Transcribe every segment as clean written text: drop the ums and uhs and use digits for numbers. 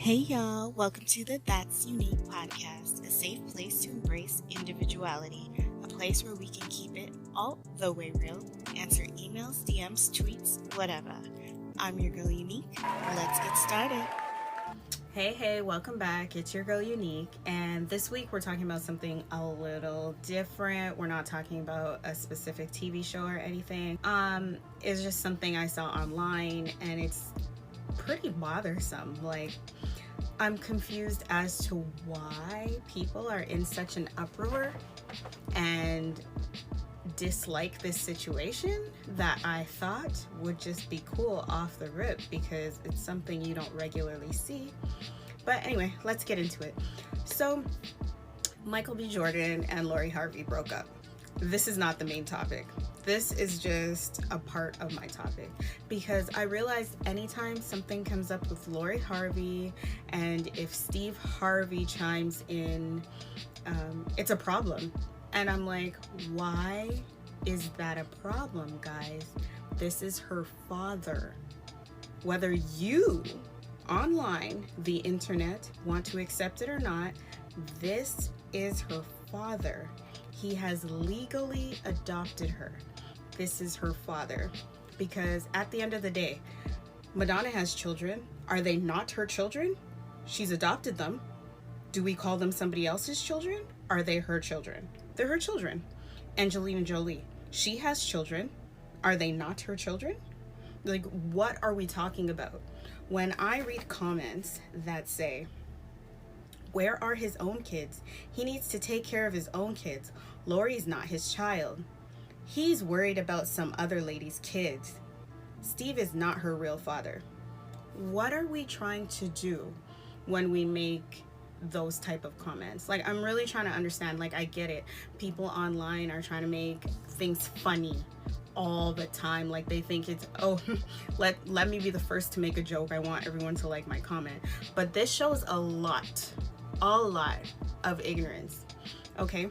Hey y'all, welcome to the That's Unique podcast, a safe place to embrace individuality, a place where we can keep it all the way real, answer emails, DMs, tweets, whatever. I'm your girl Unique. Let's get started. Hey, welcome back. It's your girl Unique, and this week we're talking about something a little different. We're not talking about a specific TV show or anything. It's just something I saw online, and it's pretty bothersome. I'm confused as to why people are in such an uproar and dislike this situation that I thought would just be cool off the rip because it's something you don't regularly see. But anyway, let's get into it. So Michael B. Jordan and Lori Harvey broke up. This is not the main topic. This is just a part of my topic because I realized anytime something comes up with Lori Harvey and if Steve Harvey chimes in, it's a problem. And I'm like, why is that a problem, guys? This is her father. Whether you online, the internet, want to accept it or not, this is her father. He has legally adopted her. This is her father. Because at the end of the day, Madonna has children. Are they not her children? She's adopted them. Do we call them somebody else's children? Are they her children? They're her children. Angelina Jolie, she has children. Are they not her children? Like, what are we talking about? When I read comments that say, where are his own kids? He needs to take care of his own kids. Lori's not his child. He's worried about some other lady's kids. Steve is not her real father. What are we trying to do when we make those type of comments? Like, I'm really trying to understand. Like, I get it. People online are trying to make things funny all the time. Like, they think it's, oh, let me be the first to make a joke. I want everyone to like my comment. But this shows a lot of ignorance. Okay,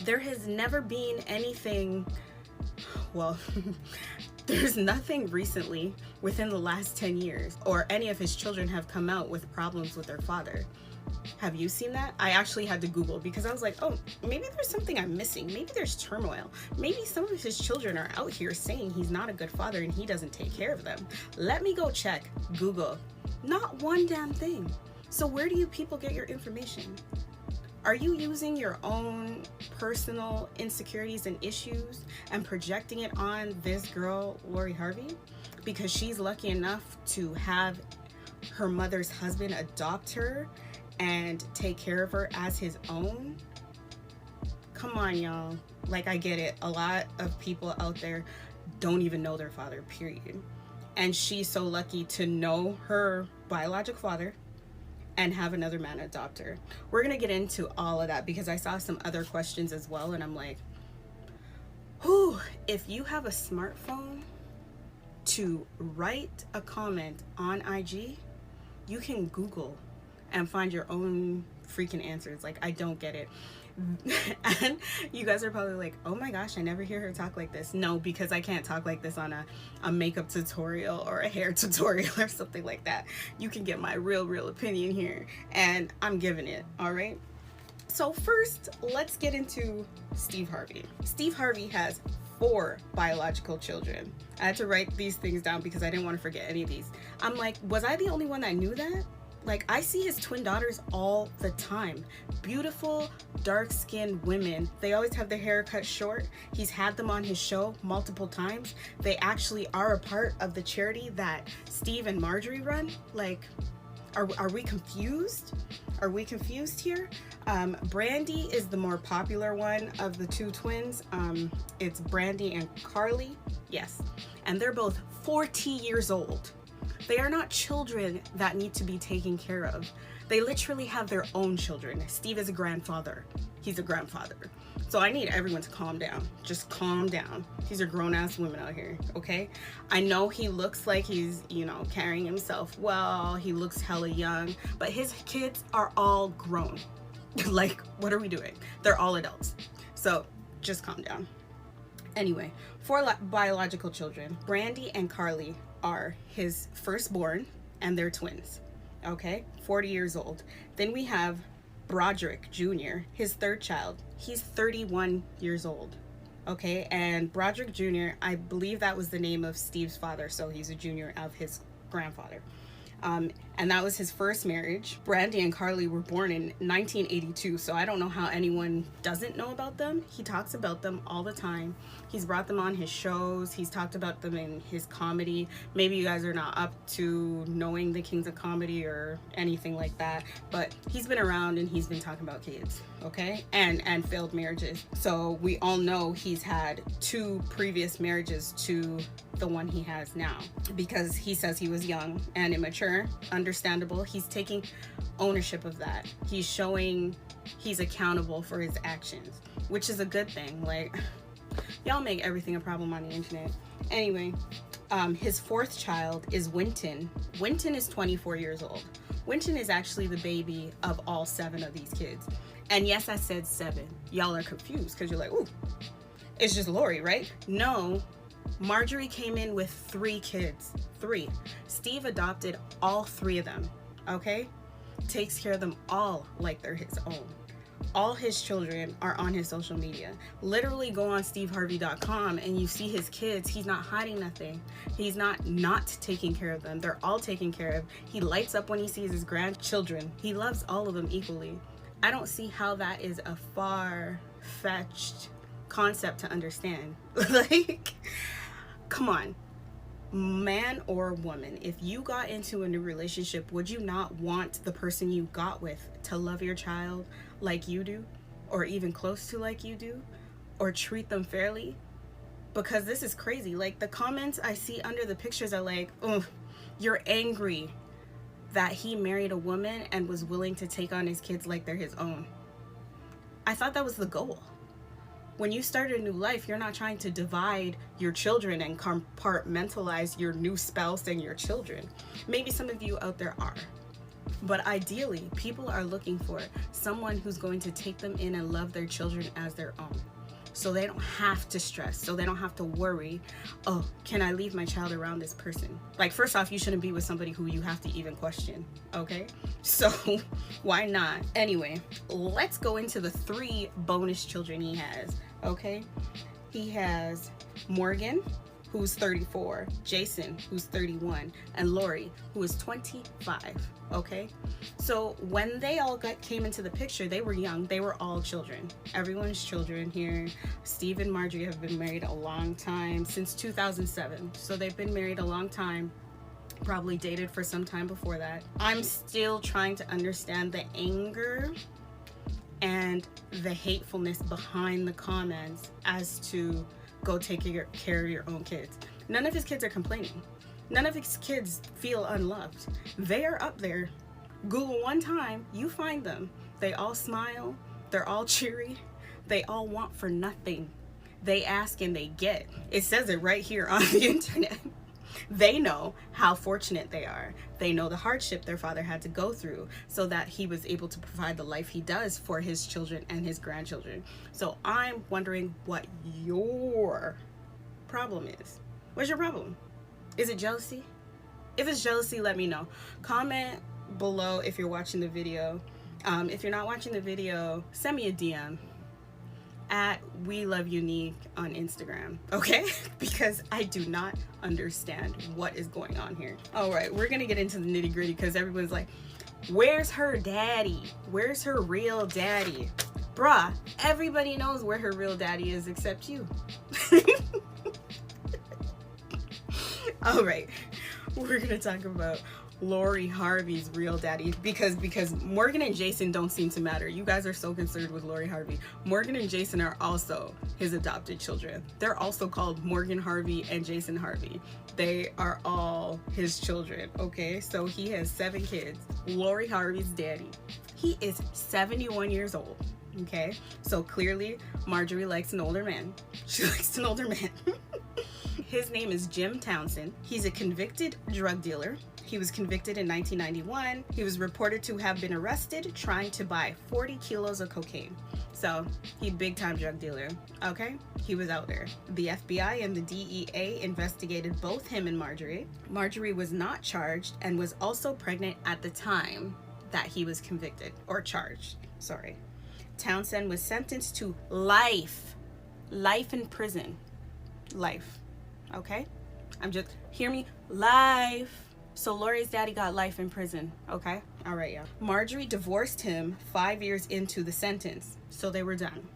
there has never been anything, well, there's nothing recently within the last 10 years or any of his children have come out with problems with their father. Have you seen that? I actually had to Google because I was like, oh, maybe there's something I'm missing. Maybe there's turmoil. Maybe some of his children are out here saying he's not a good father and he doesn't take care of them. Let me go check. Google. Not one damn thing. So where do you people get your information? Are you using your own personal insecurities and issues and projecting it on this girl, Lori Harvey? Because she's lucky enough to have her mother's husband adopt her and take care of her as his own? Come on, y'all. Like, I get it. A lot of people out there don't even know their father, period. And she's so lucky to know her biological father and have another man adopt her. We're gonna get into all of that because I saw some other questions as well, and I'm like, whew, if you have a smartphone to write a comment on IG, you can Google and find your own freaking answers. Like, I don't get it. And you guys are probably like, oh my gosh, I never hear her talk like this. No, because I can't talk like this on a makeup tutorial or a hair tutorial or something like that. You can get my real opinion here, and I'm giving it. All right, so first let's get into Steve Harvey. Steve Harvey has 4 biological children. I had to write these things down because I didn't want to forget any of these. I'm like, was I the only one that knew that? Like, I see his twin daughters all the time. Beautiful, dark-skinned women. They always have their hair cut short. He's had them on his show multiple times. They actually are a part of the charity that Steve and Marjorie run. Like, are we confused? Are we confused here? Brandy is the more popular one of the 2 twins. It's Brandy and Carly. Yes. And they're both 40 years old. They are not children that need to be taken care of. They literally have their own children. Steve is a grandfather. He's a grandfather. So I need everyone to calm down. Just calm down. These are grown-ass women out here, okay? I know he looks like he's, carrying himself well. He looks hella young. But his kids are all grown. Like, what are we doing? They're all adults. So just calm down. Anyway, 4 biological children. Brandy and Carly are his firstborn, and they're twins. okay? 40 years old. Then we have Broderick Jr., his third child. He's 31 years old, okay? And Broderick Jr., I believe that was the name of Steve's father, so he's a junior of his grandfather. And that was his first marriage. Brandy and Carly were born in 1982, so I don't know how anyone doesn't know about them. He talks about them all the time. He's brought them on his shows. He's talked about them in his comedy. Maybe you guys are not up to knowing the kings of comedy or anything like that, but he's been around and he's been talking about kids, okay? And failed marriages. So we all know he's had 2 previous marriages to the one he has now, because he says he was young and immature. Understandable. He's taking ownership of that. He's showing he's accountable for his actions, which is a good thing. Like, y'all make everything a problem on the internet. Anyway, his 4th child is Winton. Winton is 24 years old. Winton is actually the baby of all 7 of these kids. And yes, I said 7. Y'all are confused because you're like, ooh, it's just Lori, right? No, Marjorie came in with 3 kids. 3. Steve adopted all 3 of them, okay? Takes care of them all like they're his own. All his children are on his social media. Literally go on steveharvey.com and you see his kids. He's not hiding nothing. He's not taking care of them. They're all taken care of. He lights up when he sees his grandchildren. He loves all of them equally. I don't see how that is a far-fetched concept to understand. Like, come on. Man or woman, if you got into a new relationship, would you not want the person you got with to love your child like you do, or even close to like you do, or treat them fairly? Because this is crazy. Like, the comments I see under the pictures are like, oh, you're angry that he married a woman and was willing to take on his kids like they're his own. I thought that was the goal. When you start a new life, you're not trying to divide your children and compartmentalize your new spouse and your children. Maybe some of you out there are. But ideally, people are looking for someone who's going to take them in and love their children as their own. So they don't have to stress, so they don't have to worry, oh, can I leave my child around this person? Like, first off, you shouldn't be with somebody who you have to even question, okay? So why not? Anyway, let's go into the 3 bonus children he has, okay? He has Morgan, who's 34, Jason, who's 31, and Lori, who is 25, okay? So when they all came into the picture, they were young. They were all children. Everyone's children here. Steve and Marjorie have been married a long time, since 2007. So they've been married a long time, probably dated for some time before that. I'm still trying to understand the anger and the hatefulness behind the comments as to go take care of your own kids. None of his kids are complaining. None of his kids feel unloved. They are up there. Google one time, you find them. They all smile. They're all cheery. They all want for nothing. They ask and they get. It says it right here on the internet. They know how fortunate they are. They know the hardship their father had to go through so that he was able to provide the life he does for his children and his grandchildren. So I'm wondering what your problem is. What's your problem? Is it jealousy? If it's jealousy, let me know. Comment below if you're watching the video. If you're not watching the video, send me a DM at Weluvunique on Instagram, okay? Because I do not understand what is going on here. All right, we're gonna get into the nitty gritty because everyone's like, where's her daddy? Where's her real daddy? Bruh, everybody knows where her real daddy is except you. All right, we're gonna talk about Lori Harvey's real daddy because Morgan and Jason don't seem to matter. You guys are so concerned with Lori Harvey. Morgan and Jason are also his adopted children. They're also called Morgan Harvey and Jason Harvey. They are all his children, okay? So he has 7 kids. Lori Harvey's daddy, he is 71 years old, okay? So clearly Marjorie likes an older man. She likes an older man. His name is Jim Townsend. He's a convicted drug dealer. He was convicted in 1991. He was reported to have been arrested trying to buy 40 kilos of cocaine. So he big time drug dealer, okay? He was out there. The FBI and the DEA investigated both him and Marjorie. Marjorie was not charged and was also pregnant at the time that he was convicted, or charged, sorry. Townsend was sentenced to life in prison. Life, okay? Hear me, life. So Lori's daddy got life in prison, okay? All right, yeah. Marjorie divorced him 5 years into the sentence. So they were done.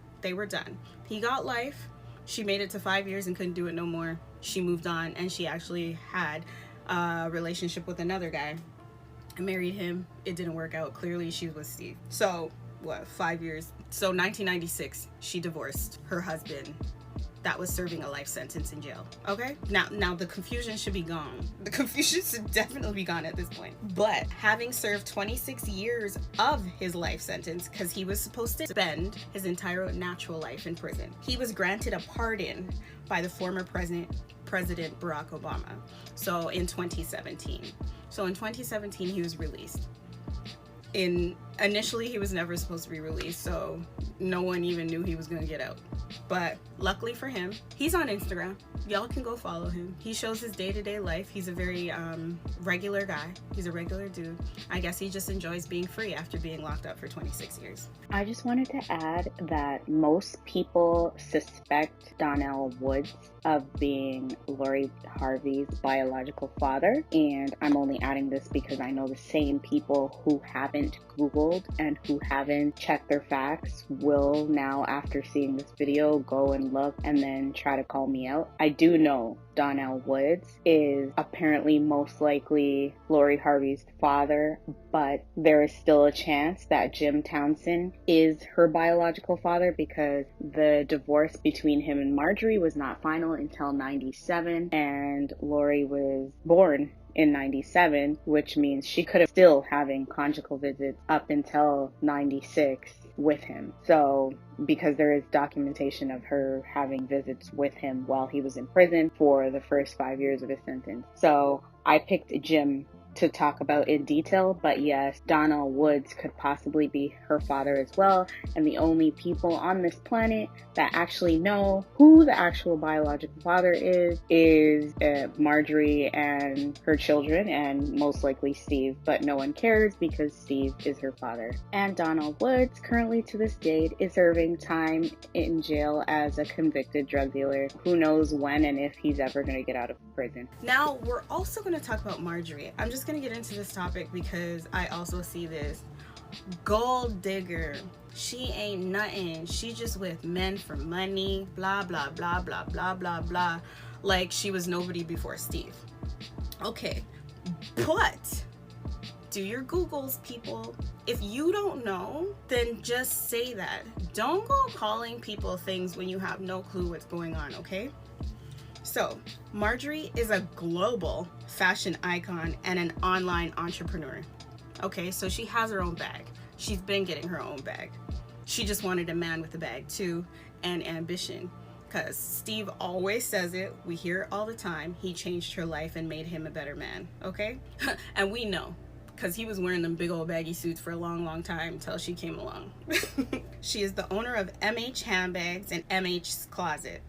He got life. She made it to 5 years and couldn't do it no more. She moved on, and she actually had a relationship with another guy. I married him. It didn't work out. Clearly, she was Steve. So, 5 years? So 1996, she divorced her husband that was serving a life sentence in jail. Okay? Now the confusion should be gone. The confusion should definitely be gone at this point. But having served 26 years of his life sentence, because he was supposed to spend his entire natural life in prison, he was granted a pardon by the former President Barack Obama. So in 2017. So in 2017, he was released. Initially, he was never supposed to be released, so no one even knew he was gonna get out. But luckily for him, he's on Instagram. Y'all can go follow him. He shows his day-to-day life. He's a very regular guy. He's a regular dude. I guess he just enjoys being free after being locked up for 26 years. I just wanted to add that most people suspect Donnell Woods of being Lori Harvey's biological father, and I'm only adding this because I know the same people who haven't Googled and who haven't checked their facts will now, after seeing this video, go and look and then try to call me out. I do know Donnell Woods is apparently most likely Lori Harvey's father, but there is still a chance that Jim Townsend is her biological father because the divorce between him and Marjorie was not final until 97, and Lori was born in 97, which means she could have still having conjugal visits up until 96 with him. So because there is documentation of her having visits with him while he was in prison for the first 5 years of his sentence. So I picked Jim to talk about in detail, but yes, Donnell Woods could possibly be her father as well, and the only people on this planet that actually know who the actual biological father is Marjorie and her children, and most likely Steve, but no one cares because Steve is her father. And Donnell Woods, currently to this date, is serving time in jail as a convicted drug dealer. Who knows when and if he's ever going to get out of prison. Now, we're also going to talk about Marjorie. I'm just going to get into this topic because I also see this. Gold digger. She ain't nothing. She just with men for money. Blah, blah, blah, blah, blah, blah, blah. Like she was nobody before Steve. Okay. But do your Googles, people. If you don't know, then just say that. Don't go calling people things when you have no clue what's going on, okay? So, Marjorie is a global fashion icon and an online entrepreneur. Okay, so she has her own bag. She's been getting her own bag. She just wanted a man with a bag too, and ambition. Because Steve always says it, we hear it all the time, he changed her life and made him a better man, okay? And we know, because he was wearing them big old baggy suits for a long, long time until she came along. She is the owner of MH Handbags and MH's Closet.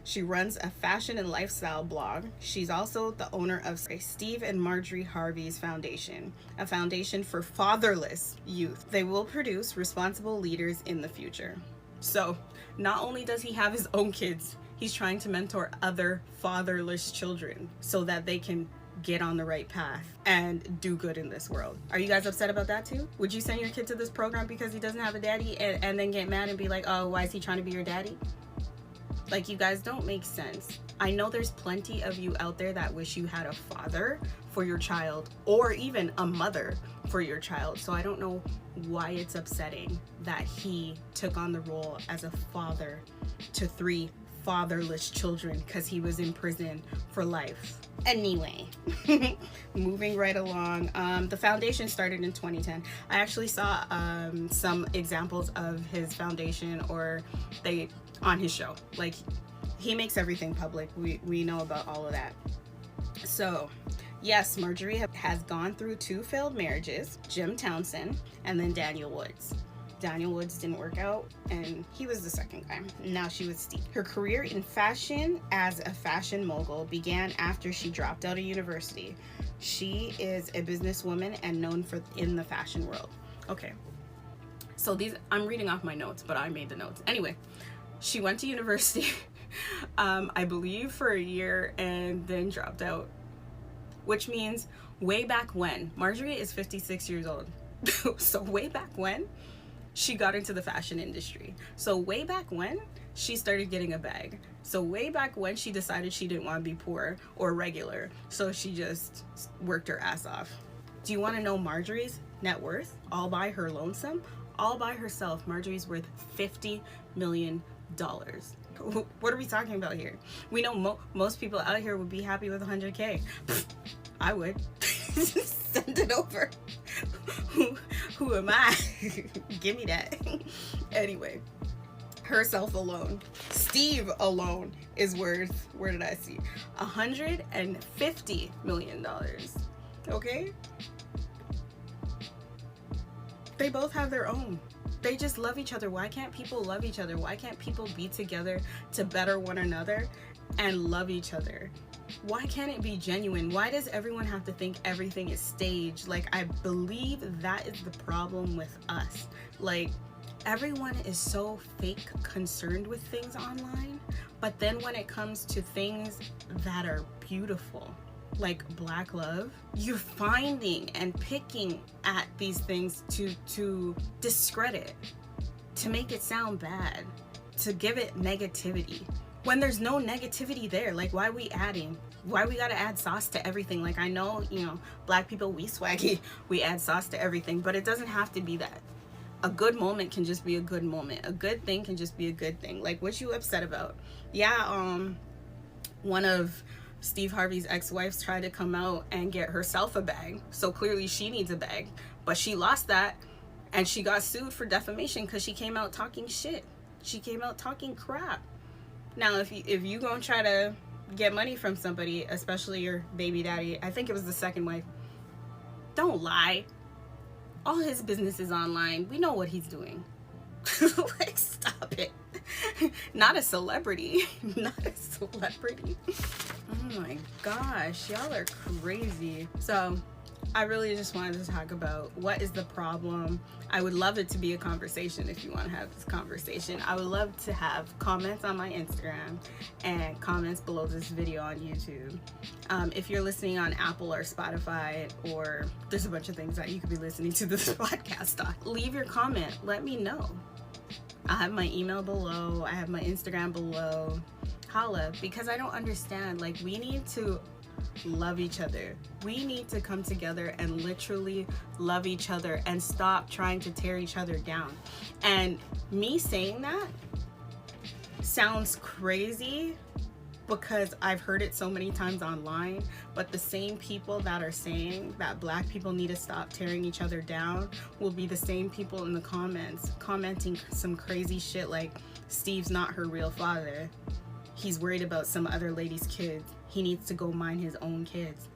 She runs a fashion and lifestyle blog. She's also the owner of Steve and Marjorie Harvey's Foundation, a foundation for fatherless youth. They will produce responsible leaders in the future. So, not only does he have his own kids, he's trying to mentor other fatherless children so that they can get on the right path and do good in this world. Are you guys upset about that too? Would you send your kid to this program because he doesn't have a daddy and then get mad and be like, oh, why is he trying to be your daddy? Like, you guys don't make sense. I know there's plenty of you out there that wish you had a father for your child or even a mother for your child. So I don't know why it's upsetting that he took on the role as a father to 3 fatherless children because he was in prison for life. Anyway, moving right along. The foundation started in 2010. I actually saw some examples of his foundation on his show. Like, he makes everything public. We know about all of that. So Yes, Marjorie has gone through 2 failed marriages, Jim Townsend and then Daniel Woods. Daniel Woods didn't work out, and he was the second guy. Now she was Steve. Her career in fashion as a fashion mogul began after she dropped out of university. She is a businesswoman and known in the fashion world. Okay, so I'm reading off my notes, but I made the notes. Anyway, she went to university, I believe for a year, and then dropped out, which means way back when. Marjorie is 56 years old. So way back when, she got into the fashion industry. So way back when, she started getting a bag. So way back when, she decided she didn't want to be poor or regular. So she just worked her ass off. Do you want to know Marjorie's net worth? All by her lonesome? All by herself, Marjorie's worth $50 million. What are we talking about here? We know most people out here would be happy with 100K. I would. Send it over. Who am I? Give me that. Anyway, herself alone, Steve alone is worth, where did I see, $150 million. Okay? They both have their own. They just love each other. Why can't people love each other? Why can't people be together to better one another and love each other? Why can't it be genuine? Why does everyone have to think everything is staged? Like, I believe that is the problem with us. Like, everyone is so fake concerned with things online, but then when it comes to things that are beautiful, like Black love, you're finding and picking at these things to discredit, to make it sound bad, to give it negativity. When there's no negativity there, like, why are we adding? Why we gotta add sauce to everything? Like, I know, Black people, we swaggy, we add sauce to everything, but it doesn't have to be that. A good moment can just be a good moment. A good thing can just be a good thing. Like, what you upset about? Yeah, one of Steve Harvey's ex-wives tried to come out and get herself a bag, so clearly she needs a bag, but she lost that, and she got sued for defamation because she came out talking shit. She came out talking crap. Now, if you gonna try to get money from somebody, especially your baby daddy, I think it was the second wife, don't lie. All his business is online. We know what he's doing. Like, stop it. Not a celebrity. Not a celebrity. Oh my gosh, y'all are crazy. So I really just wanted to talk about what is the problem. I would love it to be a conversation. If you want to have this conversation, I would love to have comments on my Instagram and comments below this video on YouTube. If you're listening on Apple or Spotify, or there's a bunch of things that you could be listening to this podcast on, leave your comment. Let me know. I have my email below. I have my Instagram below. Holla, because I don't understand. Like, we need to love each other. We need to come together and literally love each other and stop trying to tear each other down. And me saying that sounds crazy because I've heard it so many times online, but the same people that are saying that Black people need to stop tearing each other down will be the same people in the comments commenting some crazy shit like, Steve's not her real father. He's worried about some other lady's kids. He needs to go mind his own kids.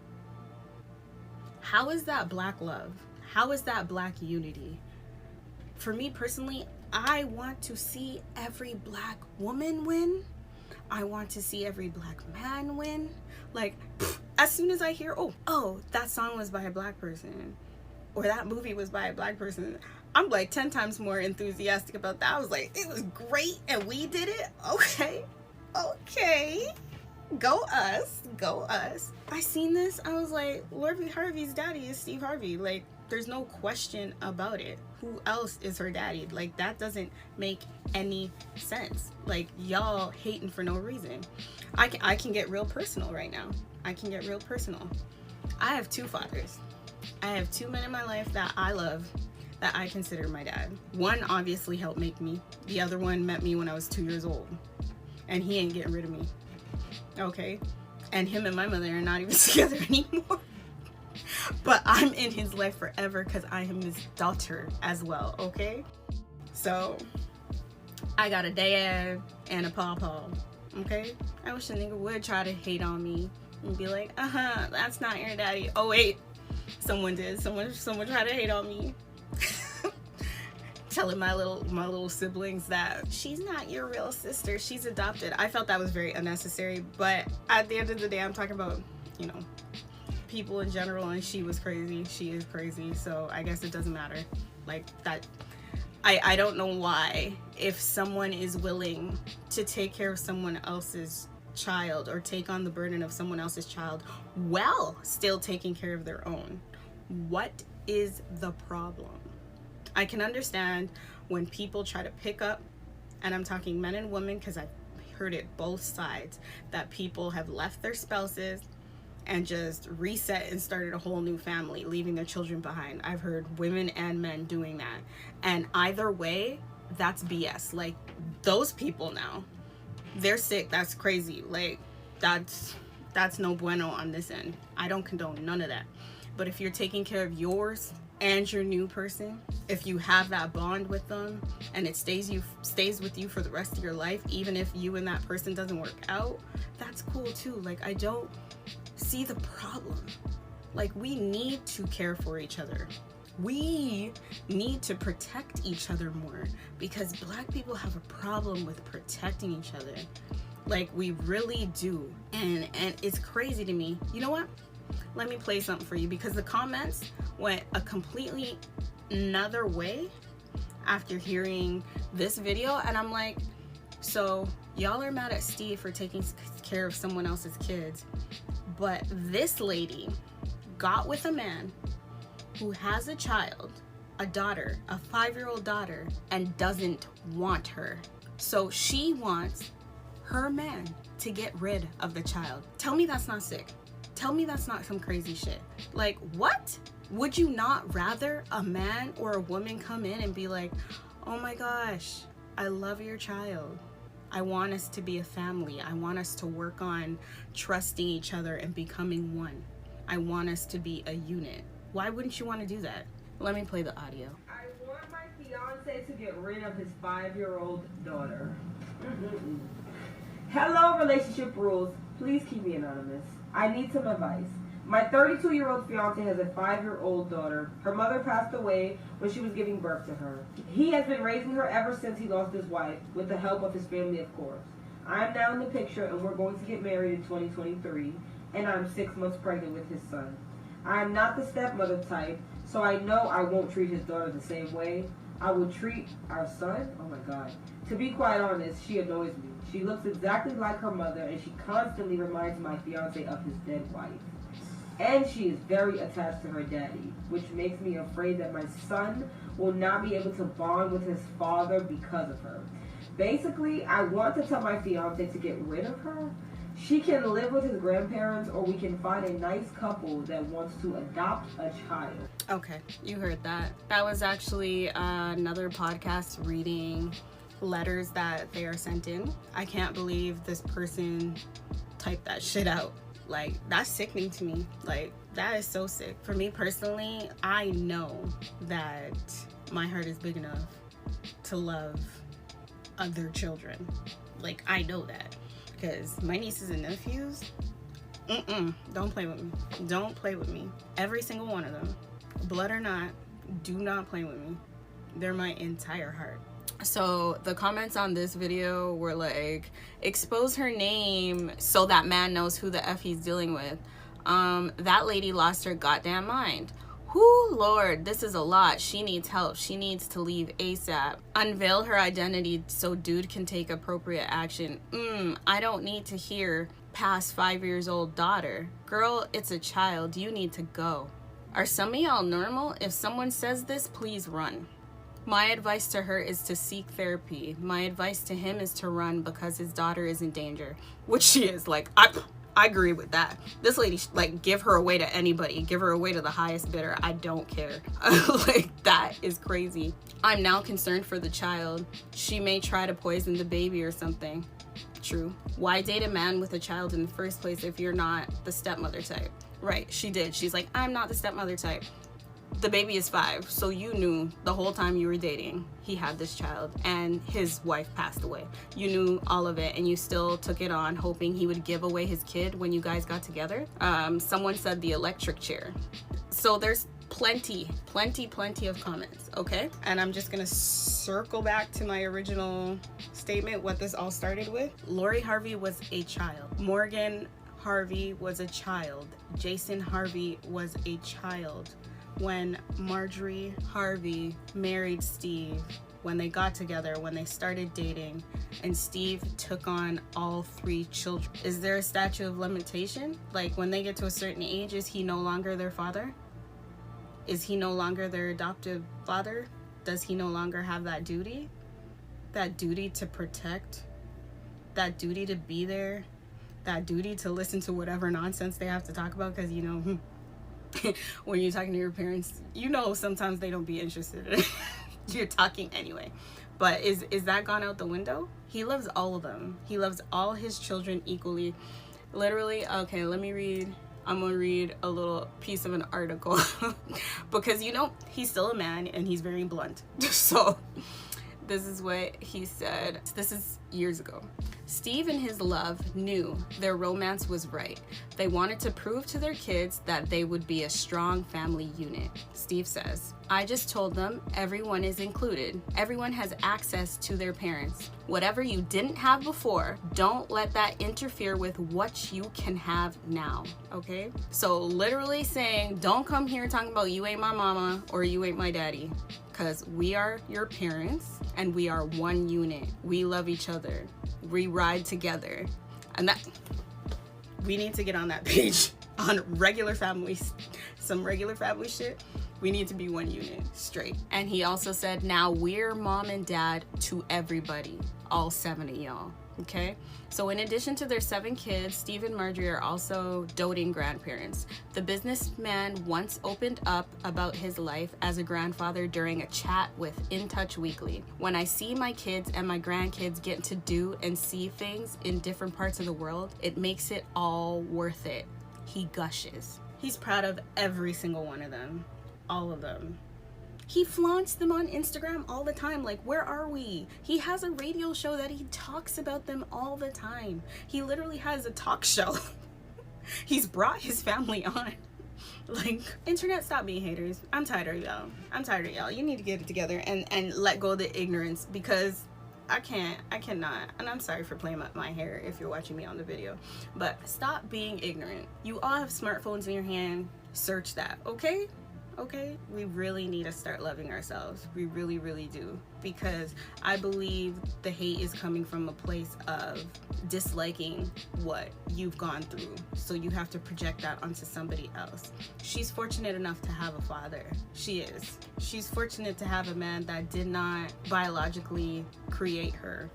How is that Black love? How is that Black unity? For me personally, I want to see every Black woman win. I want to see every Black man win. Like, as soon as I hear, oh, that song was by a Black person, or that movie was by a Black person, I'm like 10 times more enthusiastic about that. I was like, it was great and we did it. Okay. Go us. I seen this. I was like, Lori Harvey's daddy is Steve Harvey. Like, there's no question about it. Who else is her daddy? Like, that doesn't make any sense. Like, y'all hating for no reason. I can get real personal right now. I have 2 fathers. I have 2 men in my life that I love, that I consider my dad. One obviously helped make me. The other one met me when I was 2 years old. And he ain't getting rid of me. Okay? And him and my mother are not even together anymore. But I'm in his life forever because I am his daughter as well, okay? So, I got a dad and a pawpaw, okay? I wish a nigga would try to hate on me and be like, that's not your daddy. Oh wait, someone did. Someone tried to hate on me. Telling my little siblings that she's not your real sister, she's adopted. I felt that was very unnecessary, but at the end of the day, I'm talking about, you know, people in general, and she was crazy. She is crazy, so I guess it doesn't matter. Like that, I don't know why, if someone is willing to take care of someone else's child or take on the burden of someone else's child while still taking care of their own, what is the problem? I can understand when people try to pick up, and I'm talking men and women because I've heard it both sides, that people have left their spouses and just reset and started a whole new family, leaving their children behind. I've heard women and men doing that. And either way, that's BS. Like, those people now, they're sick. That's crazy. Like, that's no bueno on this end. I don't condone none of that. But if you're taking care of yours and your new person, if you have that bond with them and it stays with you for the rest of your life, even if you and that person doesn't work out, that's cool too. Like, I don't see the problem. Like, we need to care for each other. We need to protect each other more, because Black people have a problem with protecting each other. Like, we really do. And it's crazy to me. You know what? Let me play something for you, because the comments went a completely another way after hearing this video, and I'm like, so y'all are mad at Steve for taking care of someone else's kids, but this lady got with a man who has a child, a daughter, a 5-year-old daughter, and doesn't want her. So she wants her man to get rid of the child. Tell me that's not sick. Tell me that's not some crazy shit. Like, what? Would you not rather a man or a woman come in and be like, oh my gosh, I love your child. I want us to be a family. I want us to work on trusting each other and becoming one. I want us to be a unit. Why wouldn't you want to do that? Let me play the audio. I want my fiance to get rid of his 5-year-old daughter. Hello, relationship rules. Please keep me anonymous. I need some advice. My 32-year-old fiance has a 5-year-old daughter. Her mother passed away when she was giving birth to her. He has been raising her ever since he lost his wife, with the help of his family, of course. I am now in the picture, and we're going to get married in 2023, and I'm 6 months pregnant with his son. I am not the stepmother type, so I know I won't treat his daughter the same way I would treat our son. Oh my God. To be quite honest, she annoys me. She looks exactly like her mother, and she constantly reminds my fiance of his dead wife. And she is very attached to her daddy, which makes me afraid that my son will not be able to bond with his father because of her. Basically, I want to tell my fiance to get rid of her. She can live with his grandparents, or we can find a nice couple that wants to adopt a child. Okay, you heard that. That was actually another podcast reading letters that they are sent in. I can't believe this person typed that shit out. Like, that's sickening to me. Like, that is so sick. For me personally, I know that my heart is big enough to love other children. Like, I know that. Because my nieces and nephews, don't play with me. Don't play with me. Every single one of them, blood or not, do not play with me. They're my entire heart. So the comments on this video were like, expose her name so that man knows who the F he's dealing with. That lady lost her goddamn mind. Whoo, Lord, this is a lot. She needs help. She needs to leave ASAP. Unveil her identity so dude can take appropriate action. I don't need to hear past 5 years old daughter. Girl, it's a child. You need to go. Are some of y'all normal? If someone says this, please run. My advice to her is to seek therapy. My advice to him is to run because his daughter is in danger, which she is. Like, I agree with that. This lady, like, give her away to anybody. Give her away to the highest bidder. I don't care. Like, that is crazy. I'm now concerned for the child. She may try to poison the baby or something. True. Why date a man with a child in the first place if you're not the stepmother type? Right, she did. She's like, I'm not the stepmother type. The baby is 5, so you knew the whole time you were dating he had this child and his wife passed away. You knew all of it and you still took it on, hoping he would give away his kid when you guys got together. Someone said the electric chair. So there's plenty of comments, okay? And I'm just gonna circle back to my original statement, what this all started with. Lori Harvey was a child. Morgan Harvey was a child. Jason Harvey was a child. When Marjorie Harvey married Steve, when they got together, when they started dating, and Steve took on all 3 children. Is there a statute of limitation? Like when they get to a certain age, is he no longer their father? Is he no longer their adoptive father? Does he no longer have that duty? That duty to protect? That duty to be there? That duty to listen to whatever nonsense they have to talk about? Because, you know, when you're talking to your parents, you know sometimes they don't be interested in it. You're talking anyway. But is that gone out the window? He loves all of them. He loves all his children equally. Literally, okay, let me read. I'm gonna read a little piece of an article because, you know, he's still a man and he's very blunt. So this is what he said. This is years ago. Steve and his love knew their romance was right. They wanted to prove to their kids that they would be a strong family unit. Steve says, I just told them everyone is included. Everyone has access to their parents. Whatever you didn't have before, don't let that interfere with what you can have now, okay? So literally saying, don't come here talking about you ain't my mama or you ain't my daddy, because we are your parents and we are one unit. We love each other. We ride together. And that, we need to get on that page on regular families, some regular family shit. We need to be one unit, straight. And he also said, now we're mom and dad to everybody, all 7 of y'all, okay? So in addition to their 7 kids, Steve and Marjorie are also doting grandparents. The businessman once opened up about his life as a grandfather during a chat with In Touch Weekly. When I see my kids and my grandkids get to do and see things in different parts of the world, it makes it all worth it. He gushes. He's proud of every single one of them. All of them. He flaunts them on Instagram all the time. Like, where are we? He has a radio show that he talks about them all the time. He literally has a talk show. He's brought his family on. Like, internet, stop being haters. I'm tired of y'all. You need to get it together and let go of the ignorance, because I cannot. And I'm sorry for playing my hair if you're watching me on the video. But stop being ignorant. You all have smartphones in your hand. Search that, okay? Okay, we really need to start loving ourselves. We really, really do. Because I believe the hate is coming from a place of disliking what you've gone through. So you have to project that onto somebody else. She's fortunate enough to have a father. She is. She's fortunate to have a man that did not biologically create her,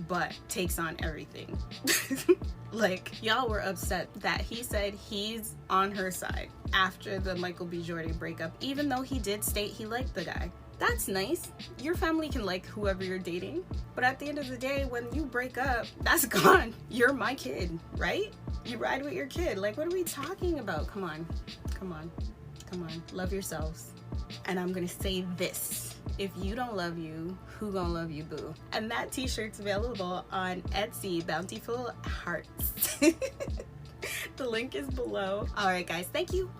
but takes on everything. Like, y'all were upset that he said he's on her side after the Michael B. Jordan breakup, even though he did state he liked the guy. That's nice. Your family can like whoever you're dating, but at the end of the day, when you break up, that's gone. You're my kid, right? You ride with your kid. Like, what are we talking about? Come on. Love yourselves. And I'm gonna say this. If you don't love you, who gonna love you, boo? And that t-shirt's available on Etsy, Bountiful Hearts. The link is below. All right, guys, thank you.